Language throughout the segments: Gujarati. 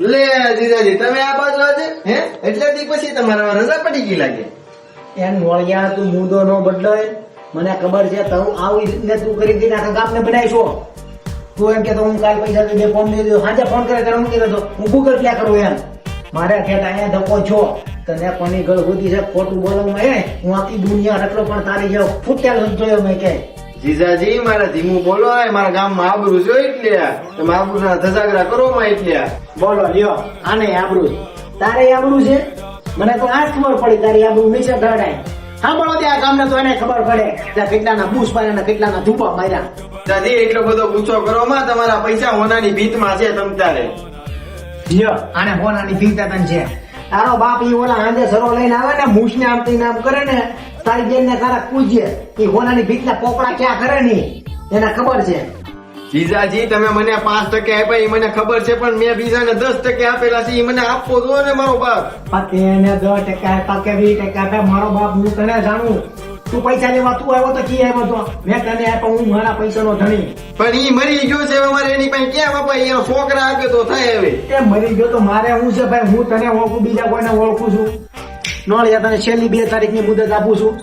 લે જીજાજી તમે આ બાજુ આજે હે એટલે દી પછી તમારા રજા પડી ગઈ લાગે. એમ નોળિયા તું મુદો નો બદલાય. મને ખબર છે તું આવી રીતને તું કરી દઈને આખા ગામને બનાવીશો. તું એમ કે તો હું કાલ પૈસા દે ફોન દઈ દઉં. સાંજે ફોન કરે ત્યારે હું કીધું હું ગૂગલ પે કરું એમ. મારે ખેત અહીંયા ધક્કો છો તને કોની ગળ હોતી છે ખોટું બોલવામાં હે હું આખી દુનિયા રટલો પણ તારી જેવો ફૂટેલ જોયો મેં કે. જીજાજી મારા ધીમું બોલો મારા ગામમાં આબરૂ છે એટલે તમે આબરૂના ધજાગરા કરો માં એટલે. બોલો લ્યો આને આબરૂ તારે આબરૂ છે. મને તો આ જ ખબર પડી તારી આબરૂ નીચે ઢળાય. સાંભળો ત્યાં ગામને તો એને ખબર પડે કે કેટલાના બૂસ પાડ્યા કેટલાના ધૂપા માર્યા. દાદી એટલો બધો પૂછો કરો માં તમારા પૈસા હોનાની ભીતમાં છે તમ તારે. લ્યો આને હોનાની ભીતા તન છે. તારો બાપ ઈ ઓલા આંધે સરો લઈને આવે ને મૂછ ને આમ તેને આમ કરે ને તારી બેન ને તારા પૂજે ઈ હોનાની ભીતના પોપડા ક્યાં કરે ની એને ખબર છે. જીજાજી તમે મને 5% આપ્યા એ મને ખબર છે પણ મેં બીજાને 10% આપેલા છે એ મને આપવો જો ને મારો બાપ. તેને 10% આપ્યા કે 20% આપ્યા મારો બાપ હું તને જાણું. તું પૈસા લેવા તું આવ્યો તો કી આવ્યો તો મેં તને આપ્યો હું મારા પૈસાનો ધણી. પણ ઈ મરી ગયો છે હવે મારે એની પાસે ક્યાં બાપા એનો છોકરા આપે તો થાય હવે. એ મરી ગયો તો મારે હું છે ભાઈ હું તને ઓળખું બીજા કોઈને ઓળખું છું. નોળિયા તને છેલ્લી 2 તારીખની મુદત આપું છું.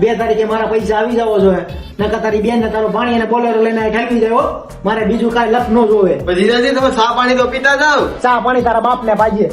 2 તારીખે મારા પૈસા આવી જવો જોઈએ. નકર તારી બેન ને તારો પાણી અને બોલેરો લઈને ઠાલવી જાય. મારે બીજું કાંઈ લપ ન જોવે. જીજાજી તમે ચા પાણી તો પીતા જાવ. ચા પાણી તારા બાપ ને પાજે.